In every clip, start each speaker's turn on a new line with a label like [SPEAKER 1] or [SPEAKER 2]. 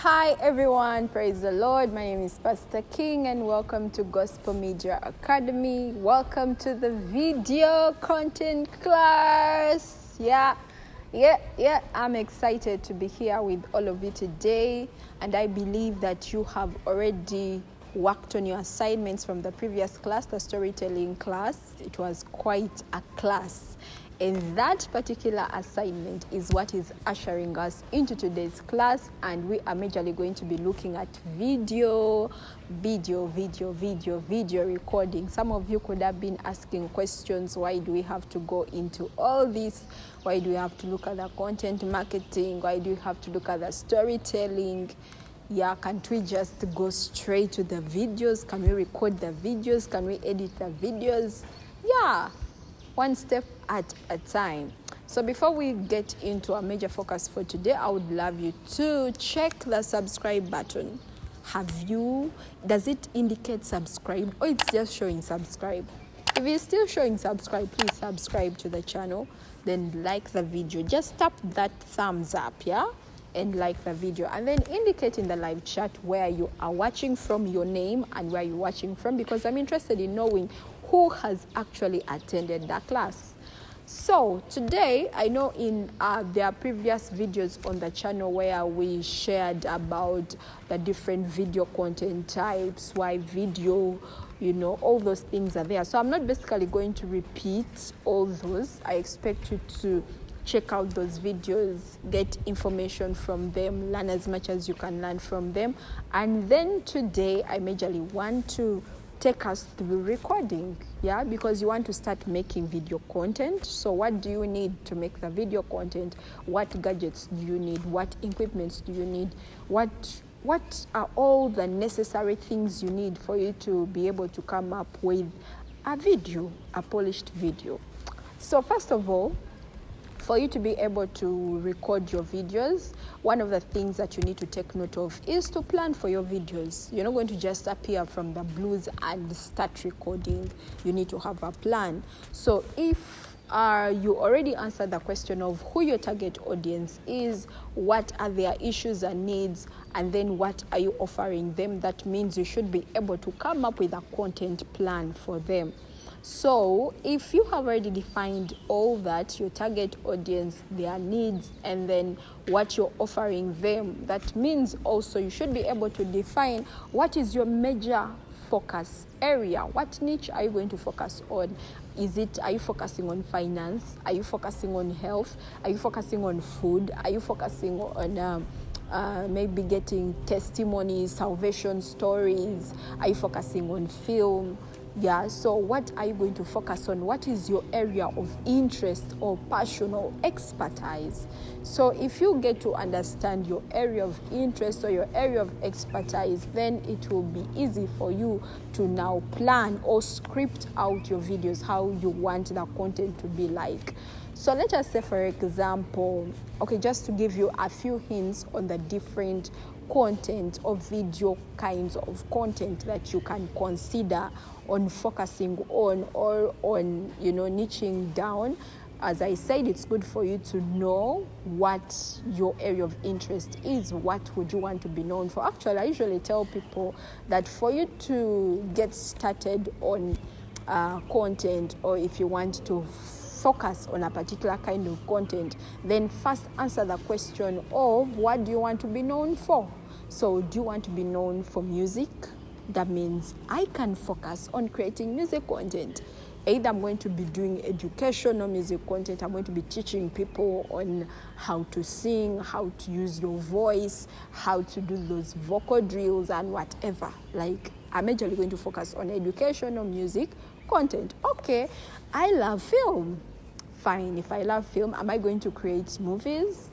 [SPEAKER 1] Hi everyone, praise the Lord. My name is Pastor King and welcome to Gospel Media Academy. Welcome to the video content class. Yeah, I'm excited to be here with all of you today, and I believe that you have already worked on your assignments from the previous class, the storytelling class. It was quite a class. And that particular assignment is what is ushering us into today's class, and we are majorly going to be looking at video recording. Some of you could have been asking questions, why do we have to go into all this? Why do we have to look at the content marketing? Why do we have to look at the storytelling? Yeah, can't we just go straight to the videos? Can we record the videos? Can we edit the videos? Yeah, one step at a time. So before we get into our major focus for today, I would love you to check the subscribe button. Does it indicate subscribe, or it's just showing subscribe? If it's still showing subscribe, please subscribe to the channel, then like the video. Just tap that thumbs up, yeah? And like the video, and then indicate in the live chat where you are watching from, your name and where you're watching from, because I'm interested in knowing who has actually attended that class. So today, I know in there are previous videos on the channel where we shared about the different video content types, why video, all those things are there. So I'm not basically going to repeat all those. I expect you to check out those videos, get information from them, learn as much as you can learn from them. And then today, I majorly want to take us through recording, because you want to start making video content. So what do you need to make the video content? What gadgets do you need? What equipments do you need? What are all the necessary things you need for you to be able to come up with a polished video? So first of all, for you to be able to record your videos, one of the things that you need to take note of is to plan for your videos. You're not going to just appear from the blues and start recording. You need to have a plan. So if you already answered the question of who your target audience is, what are their issues and needs, and then what are you offering them, that means you should be able to come up with a content plan for them. So if you have already defined all that, your target audience, their needs, and then what you're offering them, that means also you should be able to define what is your major focus area. What niche are you going to focus on? Are you focusing on finance? Are you focusing on health? Are you focusing on food? Are you focusing on maybe getting testimonies, salvation stories? Are you focusing on film? So what are you going to focus on? What is your area of interest or passion or expertise? So if you get to understand your area of interest or your area of expertise, then it will be easy for you to now plan or script out your videos, how you want the content to be like. So let us say, for example, just to give you a few hints on the different content or video kinds of content that you can consider on focusing on, or on niching down. As I said, it's good for you to know what your area of interest is. What would you want to be known for? Actually, I usually tell people that for you to get started on content, or if you want to focus on a particular kind of content, then first answer the question of what do you want to be known for? So do you want to be known for music? That means I can focus on creating music content. Either I'm going to be doing educational music content, I'm going to be teaching people on how to sing, how to use your voice, how to do those vocal drills and whatever. I'm majorly going to focus on educational music content. Okay, I love film. Fine, if I love film, am I going to create movies,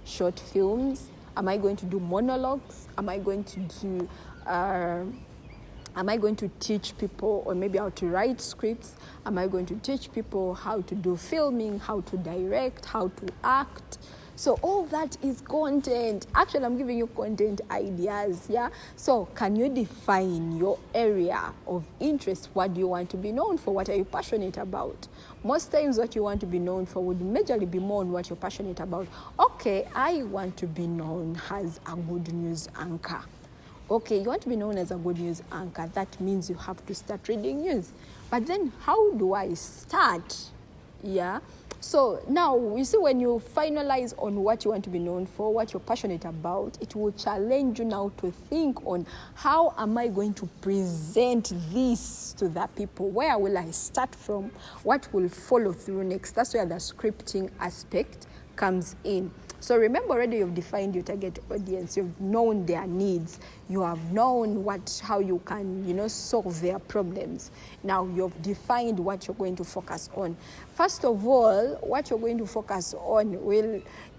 [SPEAKER 1] short films? Am I going to do monologues? Am I going to teach people, or maybe how to write scripts? Am I going to teach people how to do filming, how to direct, how to act? So all that is content. Actually, I'm giving you content ideas, yeah? So can you define your area of interest? What do you want to be known for? What are you passionate about? Most times what you want to be known for would majorly be more on what you're passionate about. Okay, I want to be known as a good news anchor. Okay, you want to be known as a good news anchor. That means you have to start reading news. But then how do I start? Yeah. So now, you see, when you finalize on what you want to be known for, what you're passionate about, it will challenge you now to think on how am I going to present this to the people? Where will I start from? What will follow through next? That's where the scripting aspect comes in. So remember, already you've defined your target audience, you've known their needs, you have known how you can, solve their problems. Now you've defined what you're going to focus on. First of all, what you're going to focus on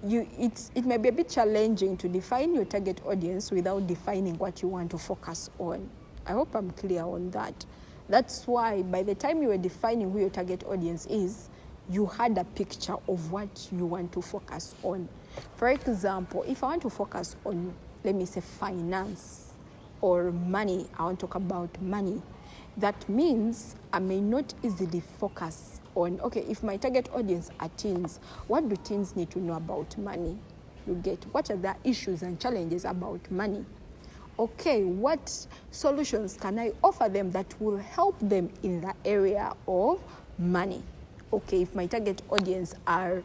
[SPEAKER 1] it may be a bit challenging to define your target audience without defining what you want to focus on. I hope I'm clear on that. That's why by the time you were defining who your target audience is, you had a picture of what you want to focus on. For example, if I want to focus on, let me say, finance or money, I want to talk about money. That means I may not easily focus on, okay, if my target audience are teens, what do teens need to know about money? You get, what are the issues and challenges about money? Okay, what solutions can I offer them that will help them in the area of money? Okay, if my target audience are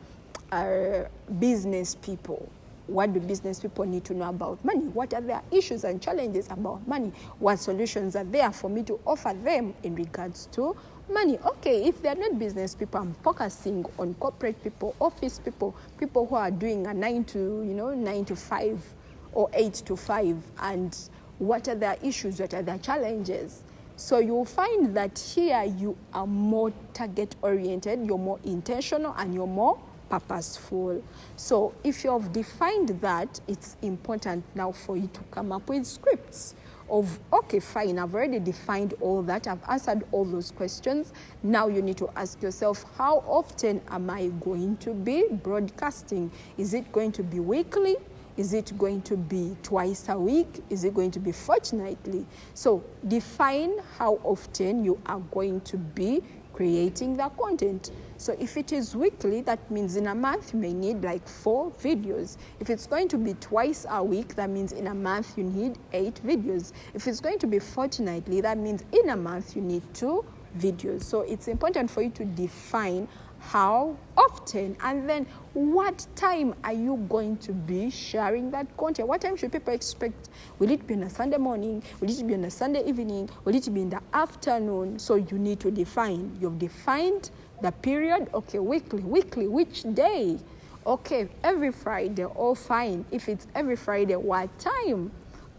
[SPEAKER 1] business people, what do business people need to know about money? What are their issues and challenges about money? What solutions are there for me to offer them in regards to money? Okay, if they're not business people, I'm focusing on corporate people, office people, people who are doing a 9 to 5 or 8 to 5, and what are their issues, what are their challenges? So you'll find that here you are more target-oriented, you're more intentional, and you're more purposeful. So if you have defined that, it's important now for you to come up with scripts of, okay, fine, I've already defined all that, I've answered all those questions. Now you need to ask yourself, how often am I going to be broadcasting? Is it going to be weekly? Is it going to be twice a week? Is it going to be fortnightly? So define how often you are going to be creating the content. So if it is weekly, that means in a month you may need like 4 videos. If it's going to be twice a week, that means in a month you need 8 videos. If it's going to be fortnightly, that means in a month you need 2 videos. So it's important for you to define how often, and then what time are you going to be sharing that content? What time should people expect? Will it be on a Sunday morning? Will it be on a Sunday evening? Will it be in the afternoon? So you need to define. You've defined the period. Okay, weekly, which day? Okay, every Friday, all fine. If it's every Friday, what time?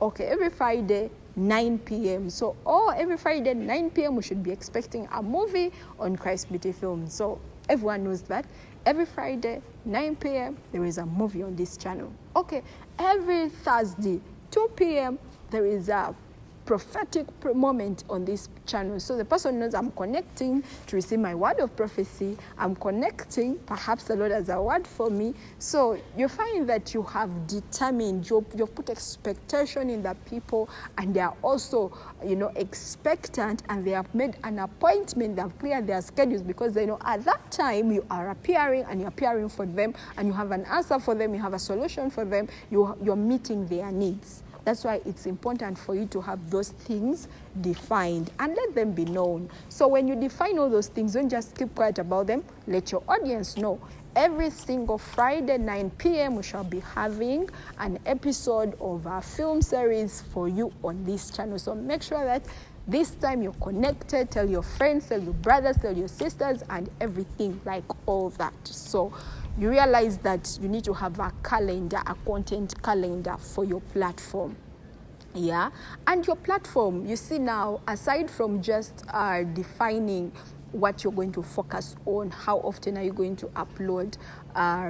[SPEAKER 1] Okay, every Friday, 9 p.m. So, every Friday, 9 p.m., we should be expecting a movie on Christ Beauty Films. So everyone knows that every Friday, 9 p.m., there is a movie on this channel. Okay, every Thursday, 2 p.m., there is a prophetic moment on this channel. So the person knows I'm connecting to receive my word of prophecy. I'm connecting, perhaps the Lord has a word for me. So you find that you have determined, you've put expectation in the people, and they are also, expectant, and they have made an appointment. They have cleared their schedules because they know at that time you are appearing, and you're appearing for them, and you have an answer for them, you have a solution for them, you're meeting their needs. That's why it's important for you to have those things defined and let them be known. So when you define all those things, don't just keep quiet about them. Let your audience know. Every single Friday, 9 p.m., we shall be having an episode of our film series for you on this channel. So make sure that this time you're connected. Tell your friends, tell your brothers, tell your sisters, and everything like all that. So you realize that you need to have a calendar, a content calendar for your platform. Yeah, and your platform, you see now, aside from just defining what you're going to focus on, how often are you going to upload,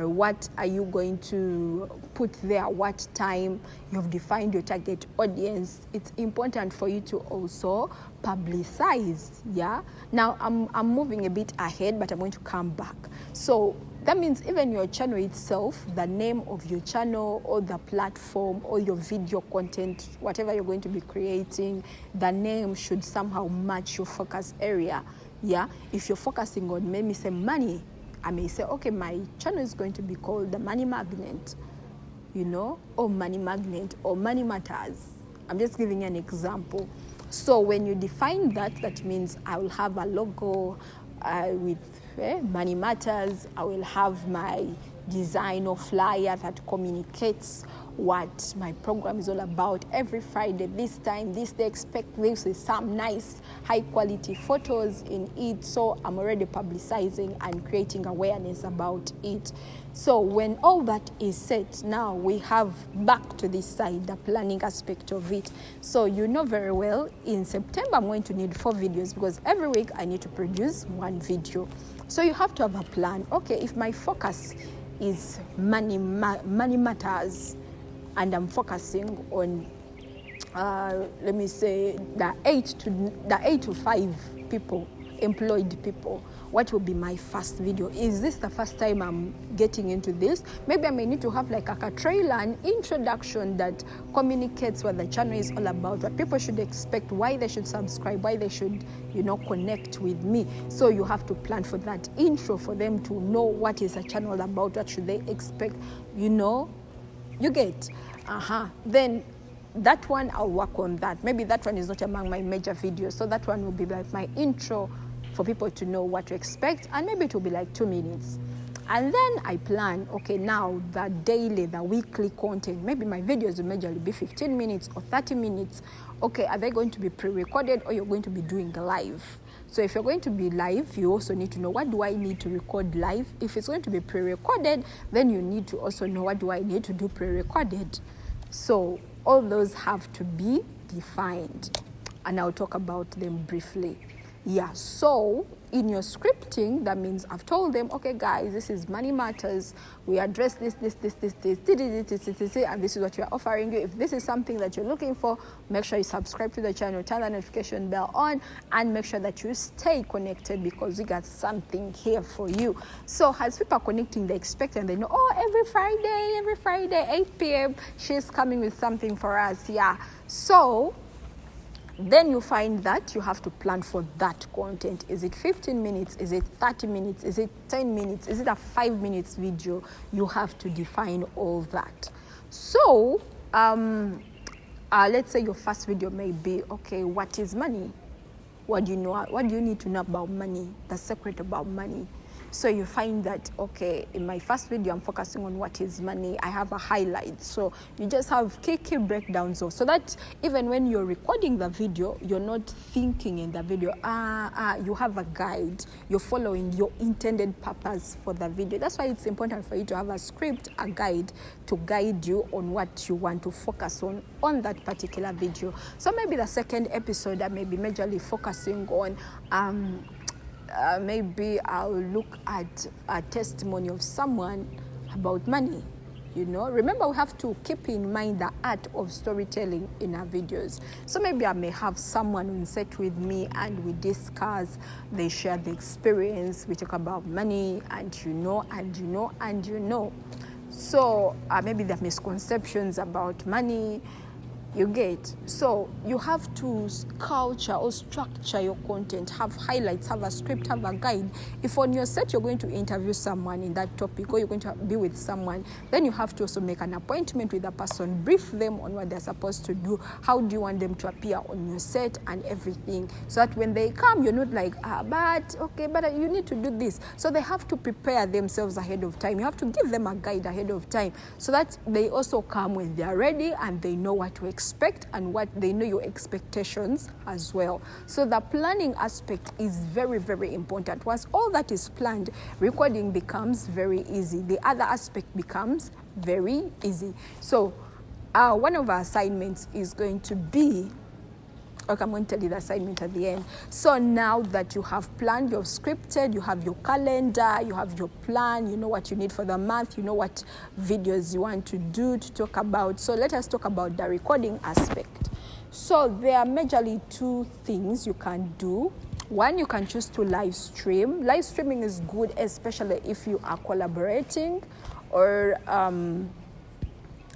[SPEAKER 1] what are you going to put there, what time, you've defined your target audience. It's important for you to also publicize. Yeah, now I'm moving a bit ahead, but I'm going to come back. So That means even your channel itself, the name of your channel or the platform or your video content, whatever you're going to be creating, the name should somehow match your focus area. Yeah, if you're focusing on, maybe say money, I may say, okay, my channel is going to be called the Money Magnet, you know, or Money Magnet or Money Matters. I'm just giving you an example. So when you define that, that means I will have a logo with Money Matters. I will have my design or flyer that communicates what my program is all about. Every Friday, this time, this day, expect this with some nice, high quality photos in it. So I'm already publicizing and creating awareness about it. So when all that is set, now we have back to this side, the planning aspect of it. So you know very well, in September, I'm going to need 4 videos because every week I need to produce 1 video. So you have to have a plan. Okay, if my focus is money matters, and I'm focusing on, let me say, the 8 to 5 people, employed people, what will be my first video? Is this the first time I'm getting into this? Maybe I may need to have like a trailer, an introduction that communicates what the channel is all about, what people should expect, why they should subscribe, why they should, you know, connect with me. So you have to plan for that intro for them to know what is the channel about, what should they expect, you know, you get. Then that one, I'll work on that. Maybe that one is not among my major videos, so that one will be like my intro for people to know what to expect, and maybe it will be like 2 minutes. And then I plan, okay, now the daily, the weekly content, maybe my videos will majorly be 15 minutes or 30 minutes. Okay, are they going to be pre-recorded or you're going to be doing live? So if you're going to be live, you also need to know, what do I need to record live? If it's going to be pre-recorded, then you need to also know, what do I need to do pre-recorded? So all those have to be defined, and I'll talk about them briefly. Yeah, so in your scripting, that means I've told them, okay, guys, this is Money Matters. We address this, and this is what we are offering you. If this is something that you're looking for, make sure you subscribe to the channel, turn the notification bell on, and make sure that you stay connected because we got something here for you. So as people are connecting, they expect and they know, oh, every Friday, 8 p.m., she's coming with something for us. Yeah, so then you find that you have to plan for that content. Is it 15 minutes? Is it 30 minutes? Is it 10 minutes? Is it a 5 minutes video? You have to define all that. So let's say your first video may be, okay, what is money? What do you know? What do you need to know about money? The secret about money. So you find that, okay, in my first video, I'm focusing on what is money. I have a highlight. So you just have key breakdowns of, so that even when you're recording the video, you're not thinking in the video, you have a guide. You're following your intended purpose for the video. That's why it's important for you to have a script, a guide to guide you on what you want to focus on that particular video. So maybe the second episode, I may be majorly focusing on, maybe I'll look at a testimony of someone about money. You know, remember, we have to keep in mind the art of storytelling in our videos. So maybe I may have someone on set with me and we discuss, they share the experience, we talk about money, and you know. So maybe there are misconceptions about money. You get. So you have to culture or structure your content, have highlights, have a script, have a guide. If on your set you're going to interview someone in that topic or you're going to be with someone, then you have to also make an appointment with the person, brief them on what they're supposed to do, how do you want them to appear on your set and everything. So that when they come, you're not like, but you need to do this. So they have to prepare themselves ahead of time. You have to give them a guide ahead of time so that they also come when they're ready and they know what to expect and what they know your expectations as well. So the planning aspect is very, very important. Once all that is planned, recording becomes very easy. The other aspect becomes very easy. So one of our assignments is going to be, okay, I'm going to tell you the assignment at the end. So now that you have planned, you've scripted, you have your calendar, you have your plan, you know what you need for the month, you know what videos you want to do, to talk about. So let us talk about the recording aspect. So there are majorly 2 things you can do One, you can choose to live stream. Live streaming is good, especially if you are collaborating, or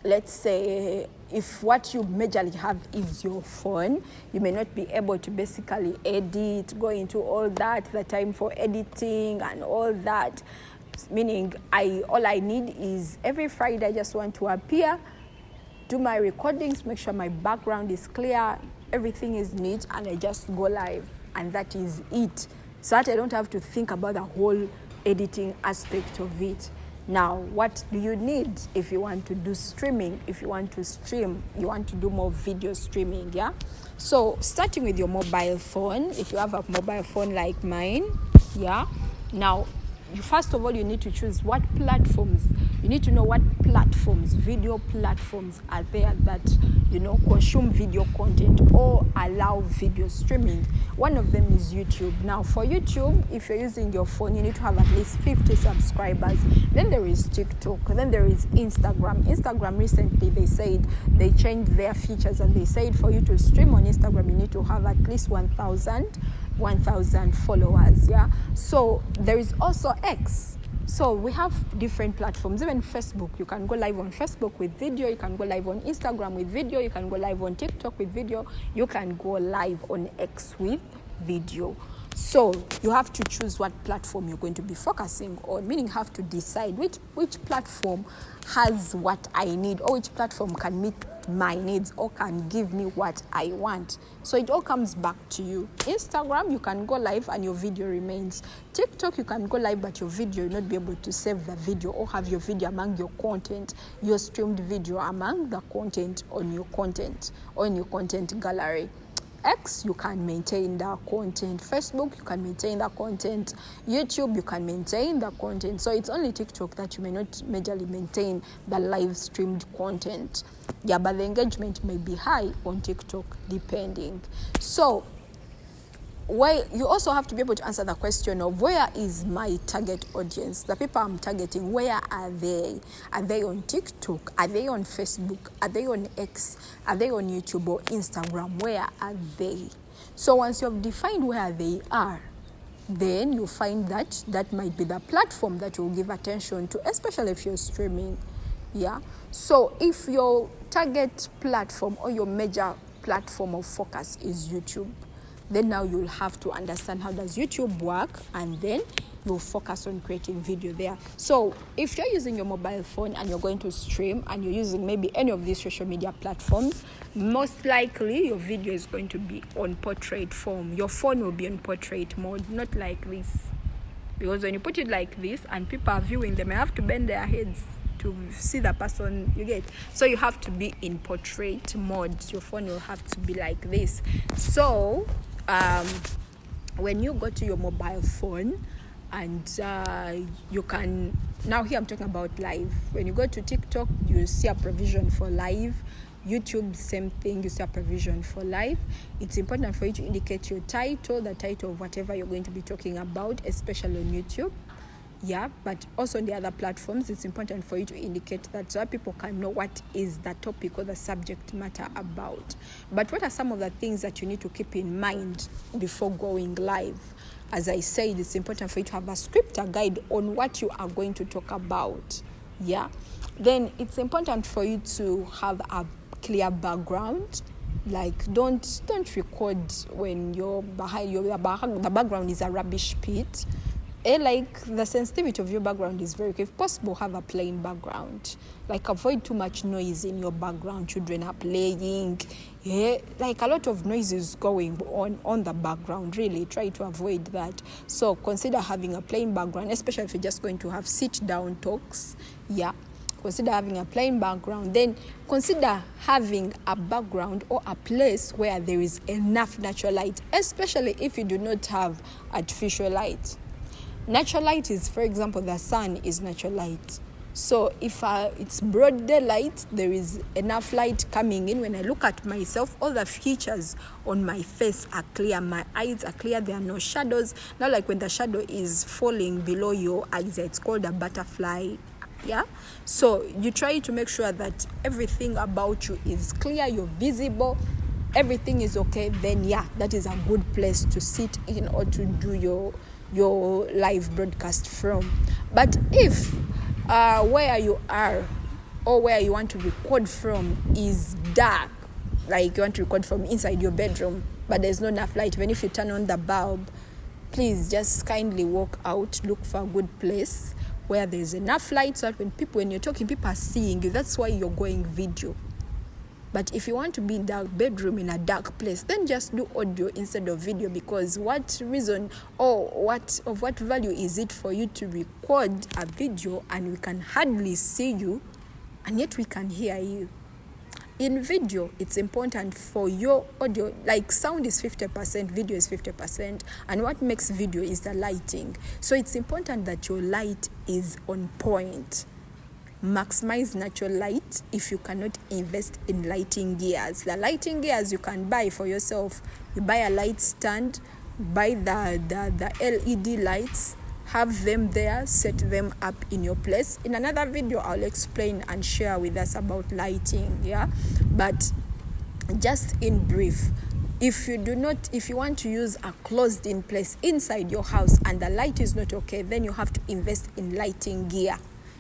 [SPEAKER 1] let's say if what you majorly have is your phone, you may not be able to basically edit, go into all that, the time for editing and all that. Meaning all I need is every Friday I just want to appear, do my recordings, make sure my background is clear, everything is neat, and I just go live. And that is it. So that I don't have to think about the whole editing aspect of it. Now, what do you need if you want to do streaming? If you want to stream, you want to do more video streaming, yeah? So starting with your mobile phone, if you have a mobile phone like mine, yeah? Now, first of all, you need to choose what platforms. You need to know what platforms, video platforms are there that, consume video content or allow video streaming. One of them is YouTube. Now, for YouTube, if you're using your phone, you need to have at least 50 subscribers. Then there is TikTok. Then there is Instagram. Instagram recently, they said they changed their features, and they said for you to stream on Instagram, you need to have at least 1,000 followers, yeah? So there is also X. So we have different platforms. Even Facebook, you can go live on Facebook with video, you can go live on Instagram with video, you can go live on TikTok with video, you can go live on X with video. So you have to choose what platform you're going to be focusing on, meaning you have to decide which platform has what I need, or which platform can meet my needs or can give me what I want. So it all comes back to you. Instagram, you can go live and your video remains. TikTok, you can go live but your video, you'll not be able to save the video or have your video among your content, your streamed video among the content on your content or in your content gallery. X, you can maintain the content. Facebook, you can maintain the content. YouTube, you can maintain the content. So it's only TikTok that you may not majorly maintain the live streamed content. Yeah, but the engagement may be high on TikTok depending. So you also have to be able to answer the question of where is my target audience? The people I'm targeting, where are they? Are they on TikTok? Are they on Facebook? Are they on X? Are they on YouTube or Instagram? Where are they? So once you have defined where they are, then you find that might be the platform that you'll give attention to, especially if you're streaming. Yeah. So if your target platform or your major platform of focus is YouTube, then now you'll have to understand how does YouTube work, and then you'll focus on creating video there. So if you're using your mobile phone and you're going to stream and you're using maybe any of these social media platforms, most likely your video is going to be on portrait form. Your phone will be in portrait mode, not like this. Because when you put it like this and people are viewing, they may have to bend their heads to see the person, you get. So you have to be in portrait mode. Your phone will have to be like this. So when you go to your mobile phone and you can, now here I'm talking about live. When you go to TikTok, you see a provision for live. YouTube, same thing, you see a provision for live. It's important for you to indicate your title, the title of whatever you're going to be talking about, especially on YouTube. Yeah, but also on the other platforms, it's important for you to indicate that so that people can know what is the topic or the subject matter about. But what are some of the things that you need to keep in mind before going live? As I said, it's important for you to have a script, a guide on what you are going to talk about. Yeah, then it's important for you to have a clear background. Like don't record when you're behind the background is a rubbish pit. Like the sensitivity of your background is very, if possible, have a plain background. Like avoid too much noise in your background. Children are playing. Yeah, like a lot of noise is going on the background. Really try to avoid that. So consider having a plain background, especially if you're just going to have sit-down talks. Yeah, consider having a plain background. Then consider having a background or a place where there is enough natural light, especially if you do not have artificial light. Natural light is, for example, the sun is natural light. So if it's broad daylight, there is enough light coming in. When I look at myself, all the features on my face are clear. My eyes are clear. There are no shadows. Not like when the shadow is falling below your eyes. It's called a butterfly. Yeah. So you try to make sure that everything about you is clear. You're visible. everything is okay, then yeah, that is a good place to sit in or to do your live broadcast from. But if where you are or where you want to record from is dark, like you want to record from inside your bedroom, but there's not enough light, even if you turn on the bulb, please just kindly walk out, look for a good place where there's enough light so that when you're talking, people are seeing you. That's why you're going video. But if you want to be in the bedroom in a dark place, then just do audio instead of video, because what reason or what value is it for you to record a video and we can hardly see you and yet we can hear you? In video, it's important for your audio, like sound is 50%, video is 50%, and what makes video is the lighting. So it's important that your light is on point. Maximize natural light if you cannot invest in lighting gears. The lighting gears you can buy for yourself. You buy a light stand, buy the LED lights, have them there, set them up in your place. In another video, I'll explain and share with us about lighting, yeah? But just in brief, if you want to use a closed-in place inside your house and the light is not okay, then you have to invest in lighting gear.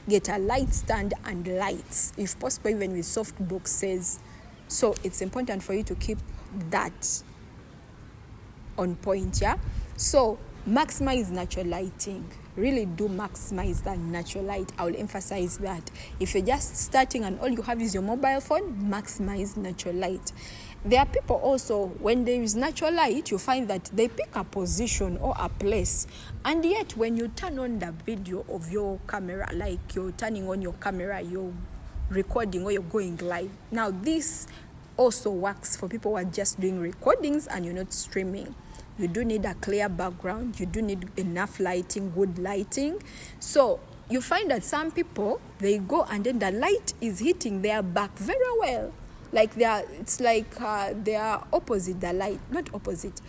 [SPEAKER 1] Get a light stand and lights, if possible, even with soft boxes. So it's important for you to keep that on point, yeah? So maximize natural lighting. Really do maximize that natural light. I will emphasize that. If you're just starting and all you have is your mobile phone, maximize natural light. There are people also, when there is natural light, you find that they pick a position or a place. And yet, when you turn on the video of your camera, like you're turning on your camera, you're recording or you're going live. Now, this also works for people who are just doing recordings and you're not streaming. You do need a clear background. You do need enough lighting, good lighting. So you find that some people, they go and then the light is hitting their back very well. Like they are opposite the light, not opposite.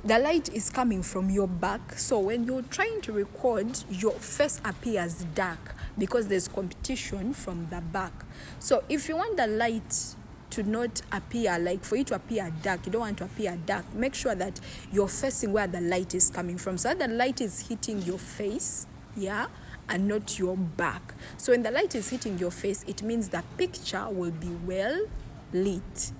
[SPEAKER 1] The light is coming from your back. So when you're trying to record, your face appears dark because there's competition from the back. So if you want the light to not appear, like for it to appear dark, you don't want to appear dark, make sure that you're facing where the light is coming from, so that the light is hitting your face, yeah, and not your back. So when the light is hitting your face, it means the picture will be well lit,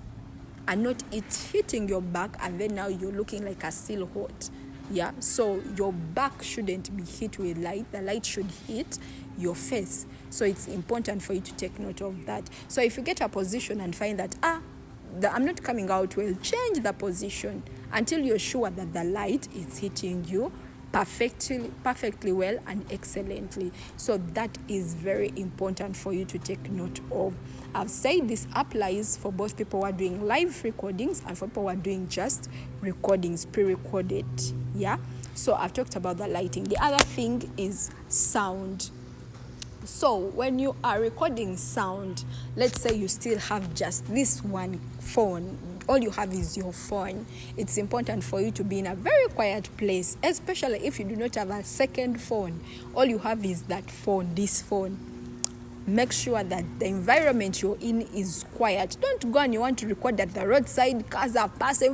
[SPEAKER 1] and not it hitting your back and then now you're looking like a silhouette. Yeah, so your back shouldn't be hit with light. The light should hit your face. So it's important for you to take note of that. So if you get a position and find that I'm not coming out well, change the position until you're sure that the light is hitting you perfectly well and excellently. So that is very important for you to take note of. I've said this applies for both people who are doing live recordings and for people who are doing just recordings, pre-recorded. Yeah. So I've talked about the lighting. The other thing is sound. So when you are recording sound, let's say you still have just this one phone, all you have is your phone, it's important for you to be in a very quiet place, especially if you do not have a second phone. All you have is that phone, this phone. Make sure that the environment you're in is quiet. Don't go and you want to record at the roadside, cars are passing,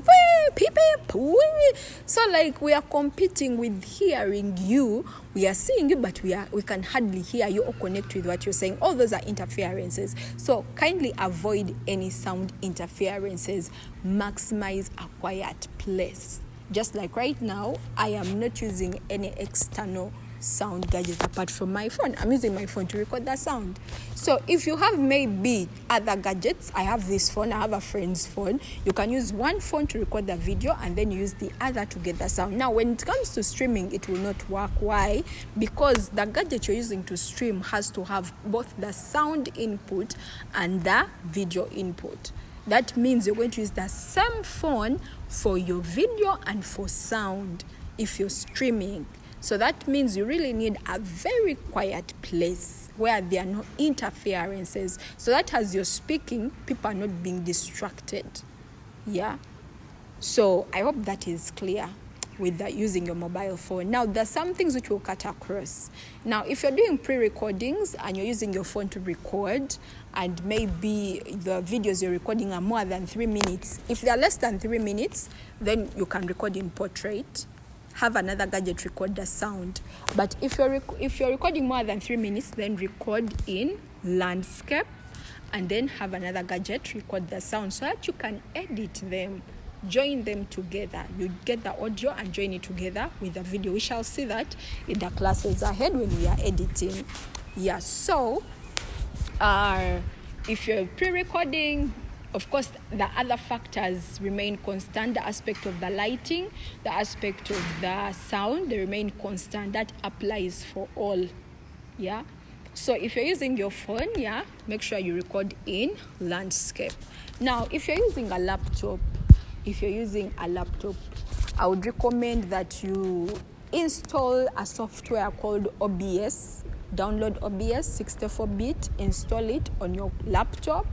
[SPEAKER 1] beep, beep, wee. So like we are competing with hearing you. We are seeing you, but we can hardly hear you or connect with what you're saying. All those are interferences. So kindly avoid any sound interferences. Maximize a quiet place. Just like right now, I am not using any external sound gadget apart from my phone. I'm using my phone to record the sound. So if you have maybe other gadgets, I have this phone, I have a friend's phone, you can use one phone to record the video and then use the other to get the sound. Now when it comes to streaming, it will not work. Why? Because the gadget you're using to stream has to have both the sound input and the video input. That means you're going to use the same phone for your video and for sound if you're streaming. So that means you really need a very quiet place where there are no interferences, so that as you're speaking, people are not being distracted. Yeah. So I hope that is clear. with using your mobile phone. Now, there's some things which will cut across. Now, if you're doing pre-recordings and you're using your phone to record, and maybe the videos you're recording are more than 3 minutes, if they're less than 3 minutes, then you can record in portrait, have another gadget record the sound. But if you're recording more than 3 minutes, then record in landscape, and then have another gadget record the sound, so that you can edit them, join them together. You get the audio and join it together with the video. We shall see that in the classes ahead when we are editing. Yeah, so if you're pre-recording, of course, the other factors remain constant. The aspect of the lighting, the aspect of the sound, they remain constant. That applies for all. Yeah. So if you're using your phone, make sure you record in landscape. Now, if you're using a laptop, I would recommend that you install a software called OBS. Download OBS 64-bit, install it on your laptop,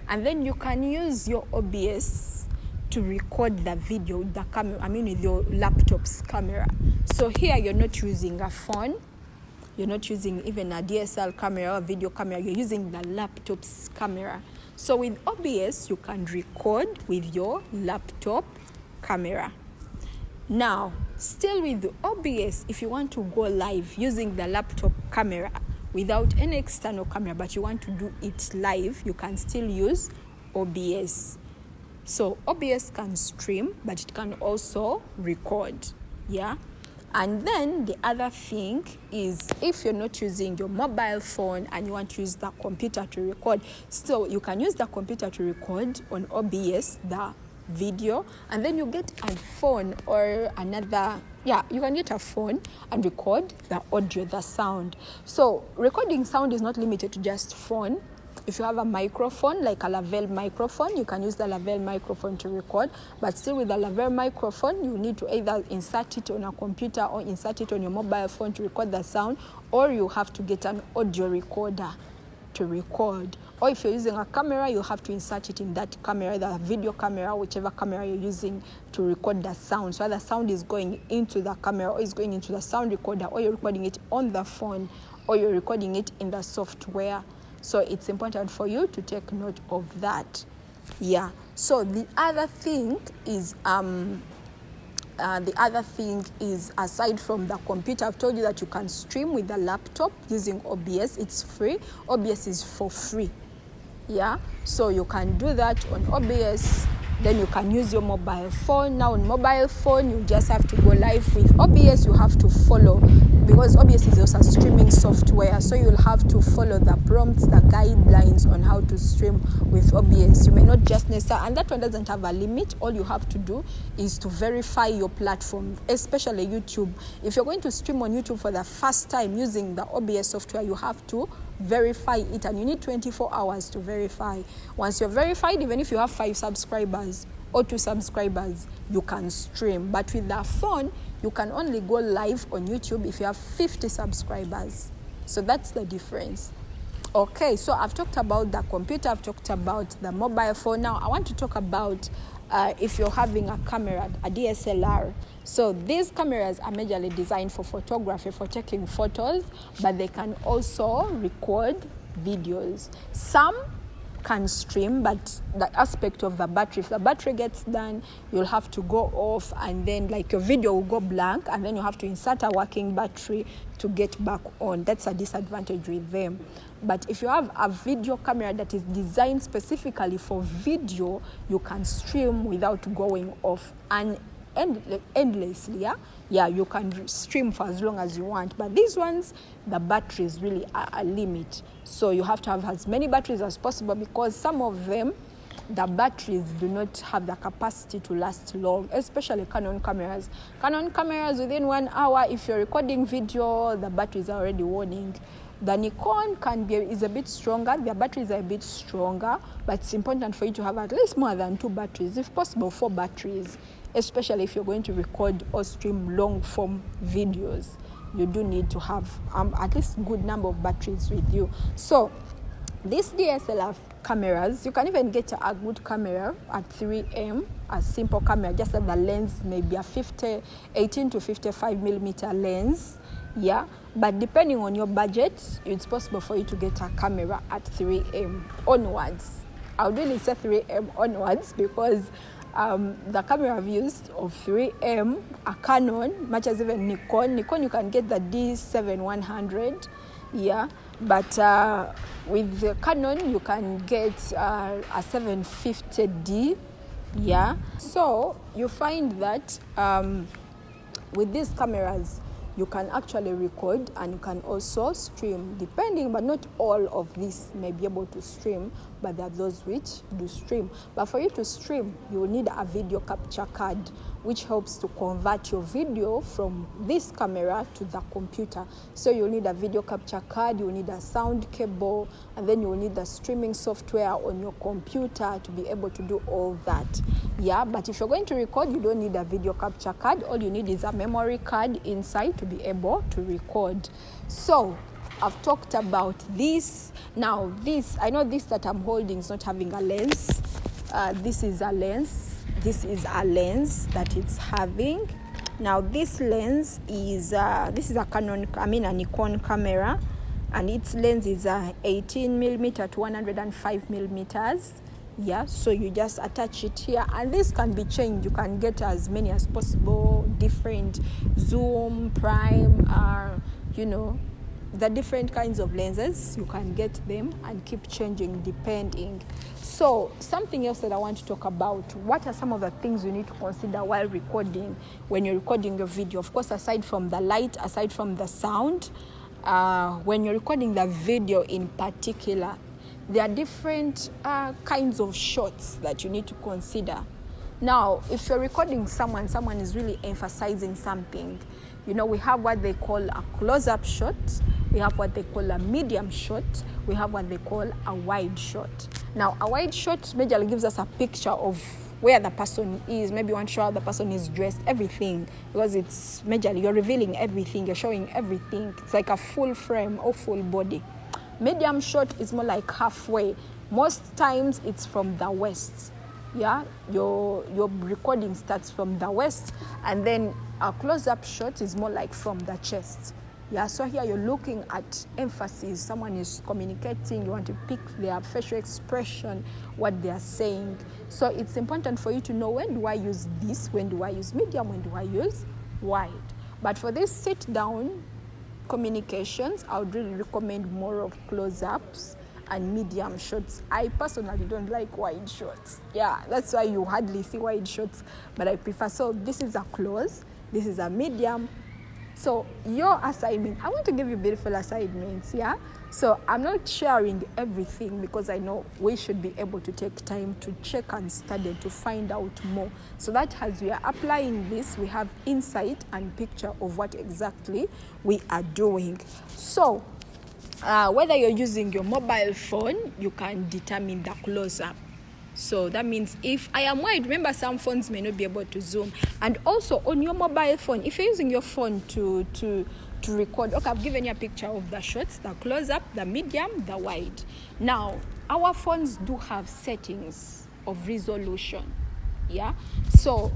[SPEAKER 1] and then you can use your OBS to record the video with the camera, with your laptop's camera. So here you're not using a phone, you're not using even a DSLR camera or video camera, you're using the laptop's camera. So with OBS, you can record with your laptop camera. Now, still with the OBS, if you want to go live using the laptop camera without any external camera, but you want to do it live, you can still use OBS. So OBS can stream, but it can also record. Yeah. And then the other thing is, if you're not using your mobile phone and you want to use the computer to record, still you can use the computer to record on OBS the video, and then you get a phone or another, you can get a phone and record the audio, the sound. So recording sound is not limited to just phone. If you have a microphone, like a Lavelle microphone, you can use the Lavelle microphone to record. But still with the Lavelle microphone, you need to either insert it on a computer or insert it on your mobile phone to record the sound, or you have to get an audio recorder to record. Or if you're using a camera, you have to insert it in that camera, the video camera, whichever camera you're using, to record the sound. So the sound is going into the camera, or is going into the sound recorder, or you're recording it on the phone, or you're recording it in the software. So it's important for you to take note of that. Yeah. So the other thing is aside from the computer, I've told you that you can stream with the laptop using OBS. It's free. OBS is for free. Yeah. So you can do that on OBS. Then you can use your mobile phone. Now on mobile phone, you just have to go live with OBS. You have to follow, because OBS is also a streaming software. So you'll have to follow the prompts, the guidelines on how to stream with OBS. You may not just necessarily, and that one doesn't have a limit. All you have to do is to verify your platform, especially YouTube. If you're going to stream on YouTube for the first time using the OBS software, you have to verify it, and you need 24 hours to verify. Once you're verified, even if you have 5 subscribers or 2 subscribers, you can stream. But with the phone, you can only go live on YouTube if you have 50 subscribers. So that's the difference. Okay, so I've talked about the computer, I've talked about the mobile phone. Now I want to talk about if you're having a camera, a DSLR. So these cameras are majorly designed for photography, for taking photos, but they can also record videos. Some can stream, but the aspect of the battery, if the battery gets done, you'll have to go off, and then like your video will go blank, and then you have to insert a working battery to get back on. That's a disadvantage with them. But if you have a video camera that is designed specifically for video, you can stream without going off and endlessly. You can stream for as long as you want. But these ones, the battery is really a limit. So you have to have as many batteries as possible, because some of them, the batteries do not have the capacity to last long, especially Canon cameras. Canon cameras, within 1 hour, if you're recording video, the batteries are already warning. The Nikon is a bit stronger, their batteries are a bit stronger, but it's important for you to have at least more than 2 batteries, if possible 4 batteries, especially if you're going to record or stream long form videos. You do need to have at least a good number of batteries with you. So this DSLR cameras. You can even get a good camera at 3M, a simple camera, just that the lens may be a 18 to 55 millimeter lens. Yeah, but depending on your budget, it's possible for you to get a camera at 3M onwards. I would really say 3M onwards because the camera I've used of 3M, a Canon, much as even Nikon, you can get the D7100, yeah, but with the Canon you can get a 750D, yeah. So you find that with these cameras you can actually record and you can also stream, depending, but not all of these may be able to stream, but there are those which do stream. But for you to stream, you will need a video capture card, which helps to convert your video from this camera to the computer. So you'll need a video capture card, you'll need a sound cable, and then you'll need the streaming software on your computer to be able to do all that. Yeah, but if you're going to record, you don't need a video capture card. All you need is a memory card inside to be able to record. So I've talked about this. Now this, I know this that I'm holding is not having a lens. This is a lens. This is a lens that it's having. Now this lens is this is a Nikon camera, and its lens is 18 millimeter to 105 millimeters. Yeah, so you just attach it here, and this can be changed. You can get as many as possible, different zoom, prime, you know, the different kinds of lenses. You can get them and keep changing depending. So something else that I want to talk about, what are some of the things you need to consider while recording, when you're recording your video? Of course, aside from the light, aside from the sound, when you're recording the video in particular, there are different kinds of shots that you need to consider. Now, if you're recording someone is really emphasizing something, you know, we have what they call a close-up shot, we have what they call a medium shot, we have what they call a wide shot. Now, a wide shot majorly gives us a picture of where the person is. Maybe you want to show how the person is dressed, everything, because it's majorly, you're revealing everything, you're showing everything. It's like a full frame or full body. Medium shot is more like halfway. Most times it's from the west. Yeah, your recording starts from the west, and then a close-up shot is more like from the chest. Yeah, so here you're looking at emphasis. Someone is communicating, you want to pick their facial expression, what they are saying. So it's important for you to know, when do I use this, when do I use medium, when do I use wide. But for this sit-down communications, I would really recommend more of close-ups and medium shots. I personally don't like wide shots. Yeah, that's why you hardly see wide shots, but I prefer. So this is a close, this is a medium. So your assignment, I want to give you beautiful assignments, yeah? So I'm not sharing everything because I know we should be able to take time to check and study to find out more. So that as we are applying this, we have insight and picture of what exactly we are doing. So whether you're using your mobile phone, you can determine the close-up. So that means if I am wide, remember some phones may not be able to zoom. And also on your mobile phone, if you're using your phone to record, okay, I've given you a picture of the shots, the close-up, the medium, the wide. Now, our phones do have settings of resolution, yeah? So,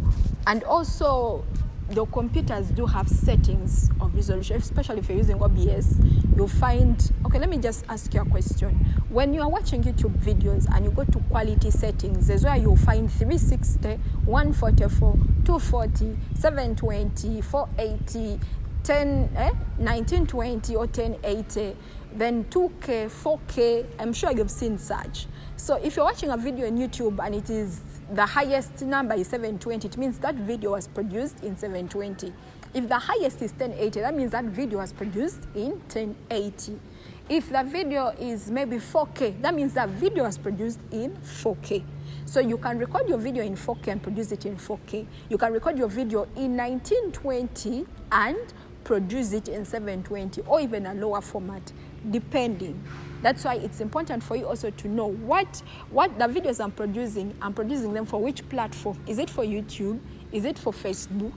[SPEAKER 1] and also the computers do have settings of resolution, especially if you're using OBS. You'll find, okay, let me just ask you a question. When you are watching YouTube videos and you go to quality settings, there's where you'll find 360, 144, 240, 720, 480, 1920 or 1080, then 2K, 4K. I'm sure you've seen such. So if you're watching a video on YouTube and it is the highest number is 720, it means that video was produced in 720. If the highest is 1080, that means that video was produced in 1080. If the video is maybe 4K, that means that video was produced in 4K. So you can record your video in 4K and produce it in 4K. You can record your video in 1920 and produce it in 720 or even a lower format, depending. That's why it's important for you also to know what the videos I'm producing them for which platform. Is it for YouTube? Is it for Facebook?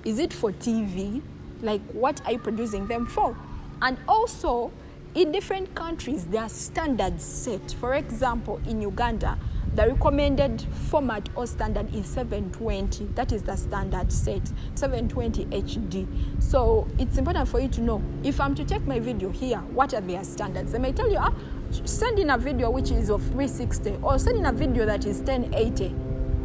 [SPEAKER 1] Is it for TV? Like, what are you producing them for? And also, in different countries, there are standards set. For example, in Uganda, the recommended format or standard is 720. That is the standard set, 720 HD. So it's important for you to know, if I'm to take my video here, what are their standards? They may tell you, send in a video which is of 360, or send in a video that is 1080,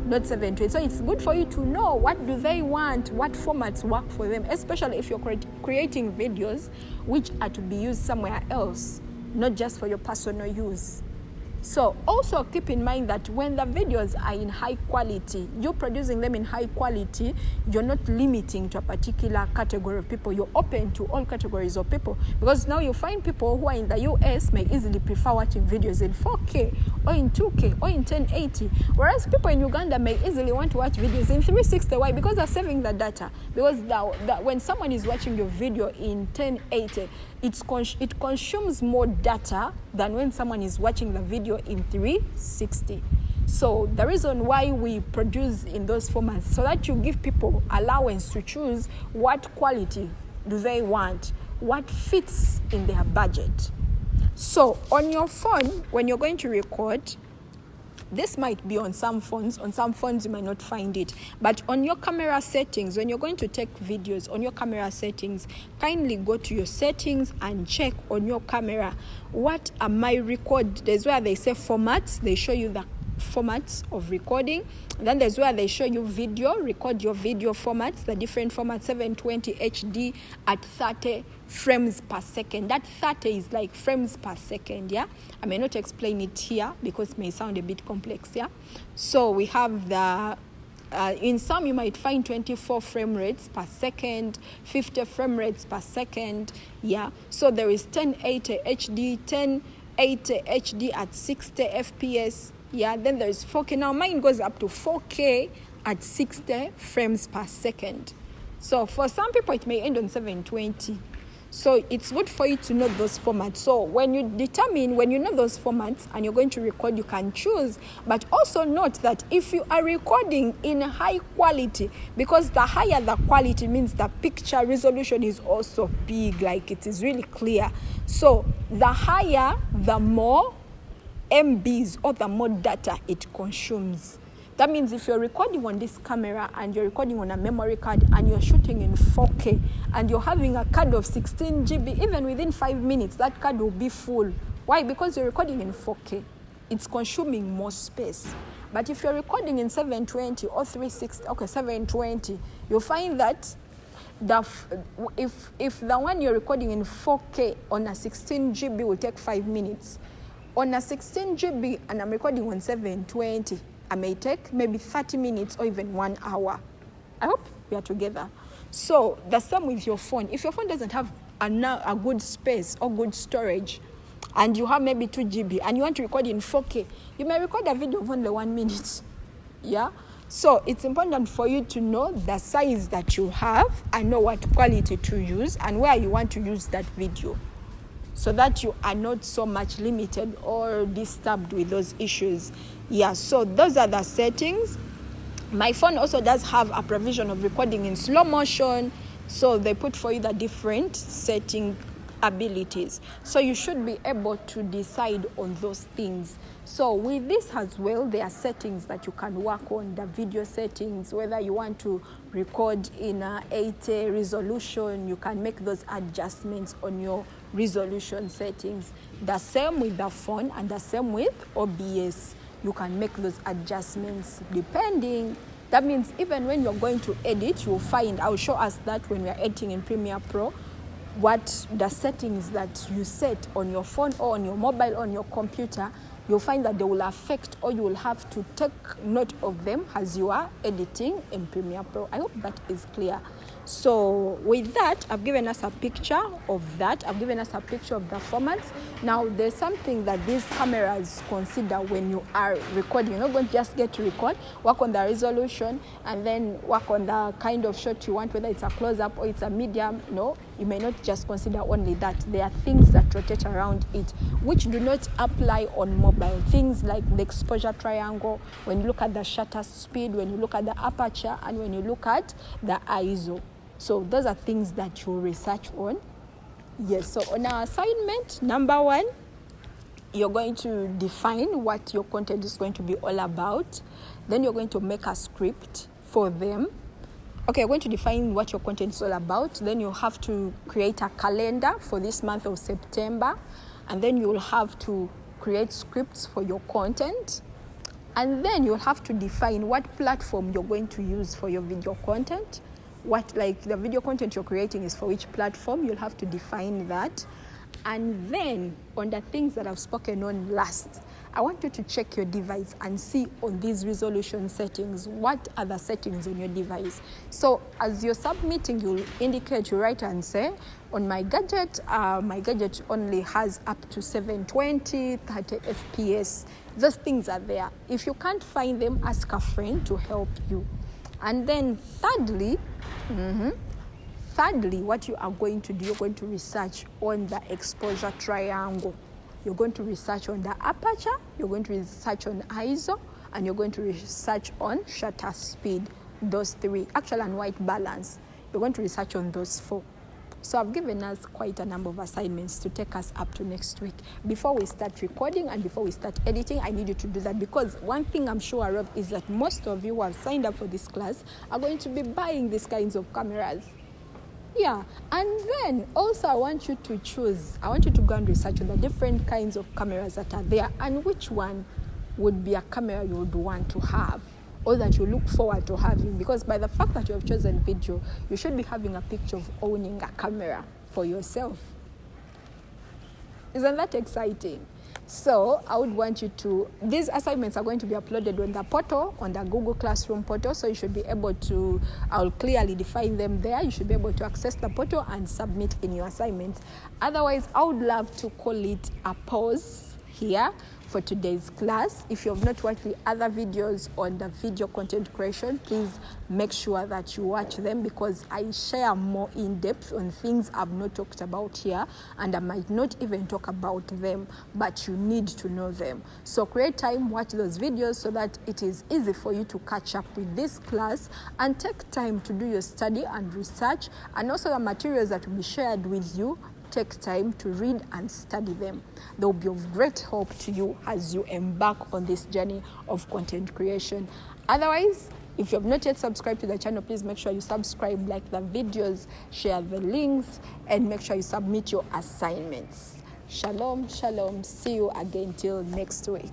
[SPEAKER 1] not 720. So it's good for you to know what do they want, what formats work for them, especially if you're creating videos which are to be used somewhere else, not just for your personal use. So also keep in mind that when the videos are in high quality, you're producing them in high quality, you're not limiting to a particular category of people. You're open to all categories of people, because now you find people who are in the US may easily prefer watching videos in 4K or in 2K or in 1080, whereas people in Uganda may easily want to watch videos in 360. Why? Because they're saving the data. Because when someone is watching your video in 1080, it consumes more data than when someone is watching the video in 360. So the reason why we produce in those formats, so that you give people allowance to choose what quality do they want, what fits in their budget. So on your phone, when you're going to record, this might be on some phones you might not find it, but on your camera settings, when you're going to take videos on your camera settings, kindly go to your settings and check on your camera, what am I record? There's where they say formats, they show you the formats of recording. Then there's where they show you video, record your video formats, the different formats, 720 HD at 30 frames per second. That 30 is like frames per second, yeah? I may not explain it here because it may sound a bit complex, yeah? So we have the, in some you might find 24 frame rates per second, 50 frame rates per second, yeah? So there is 1080 HD, 1080 HD at 60 FPS, yeah? Then there's 4K. Now mine goes up to 4K at 60 frames per second. So for some people it may end on 720. So it's good for you to know those formats. So when you know those formats and you're going to record, you can choose. But also note that if you are recording in high quality, because the higher the quality means the picture resolution is also big, like it is really clear. So the higher, the more MBs or the more data it consumes. That means if you're recording on this camera and you're recording on a memory card and you're shooting in 4K and you're having a card of 16 GB, even within 5 minutes, that card will be full. Why? Because you're recording in 4K. It's consuming more space. But if you're recording in 720 or 360, okay, 720, you'll find that if the one you're recording in 4K on a 16 GB will take 5 minutes, on a 16 GB and I'm recording on 720, I may take maybe 30 minutes or even 1 hour. I hope we are together. So the same with your phone. If your phone doesn't have a good space or good storage, and you have maybe 2 GB and you want to record in 4K, you may record a video of only 1 minute. Yeah? So it's important for you to know the size that you have and know what quality to use and where you want to use that video, so that you are not so much limited or disturbed with those issues. Yeah, so those are the settings. My phone also does have a provision of recording in slow motion, so they put for you the different setting abilities. So you should be able to decide on those things. So with this as well, there are settings that you can work on, the video settings, whether you want to record in a 8K resolution, you can make those adjustments on your resolution settings. The same with the phone and the same with OBS. You can make those adjustments depending. That means even when you're going to edit, you'll find, I'll show us that when we're editing in Premiere Pro, what the settings that you set on your phone or on your mobile, on your computer, you'll find that they will affect, or you will have to take note of them as you are editing in Premiere Pro. I hope that is clear. So with that, I've given us a picture of that. I've given us a picture of the formats. Now, there's something that these cameras consider when you are recording. You're not going to just get to record, work on the resolution, and then work on the kind of shot you want, whether it's a close-up or it's a medium. No, you may not just consider only that. There are things that rotate around it, which do not apply on mobile. Things like the exposure triangle, when you look at the shutter speed, when you look at the aperture, and when you look at the ISO. So those are things that you research on Yes, so on our assignment, number 1, you're going to define what your content is going to be all about. Then you're going to make a script for them. Okay, you're going to define what your content is all about. Then you'll have to create a calendar for this month of September. And then you'll have to create scripts for your content. And then you'll have to define what platform you're going to use for your video content. What, like, the video content you're creating is for which platform. You'll have to define that. And then on the things that I've spoken on last, I want you to check your device and see on these resolution settings, what are the settings on your device. So as you're submitting, you'll indicate, you write and say, on my gadget only has up to 720, 30 FPS. Those things are there. If you can't find them, ask a friend to help you. And then thirdly, what you are going to do, you're going to research on the exposure triangle. You're going to research on the aperture, you're going to research on ISO, and you're going to research on shutter speed. Those 3, actual and white balance. You're going to research on those 4. So I've given us quite a number of assignments to take us up to next week. Before we start recording and before we start editing, I need you to do that, because one thing I'm sure of is that most of you who have signed up for this class are going to be buying these kinds of cameras. Yeah, and then also I want you to go and research on the different kinds of cameras that are there and which one would be a camera you would want to have or that you look forward to having, because by the fact that you have chosen video, you should be having a picture of owning a camera for yourself. Isn't that exciting? So I would want you to, these assignments are going to be uploaded on the portal, on the Google Classroom portal, so you should be able to, I'll clearly define them there. You should be able to access the portal and submit in your assignments. Otherwise, I would love to call it a pause here for today's class. If you have not watched the other videos on the video content creation, please make sure that you watch them, because I share more in depth on things I've not talked about here, and I might not even talk about them, but you need to know them. So create time, watch those videos so that it is easy for you to catch up with this class, and take time to do your study and research, and also the materials that will be shared with you. Take time to read and study them. They will be of great help to you as you embark on this journey of content creation. Otherwise, if you have not yet subscribed to the channel, please make sure you subscribe, like the videos, share the links, and make sure you submit your assignments. Shalom, shalom. See you again till next week.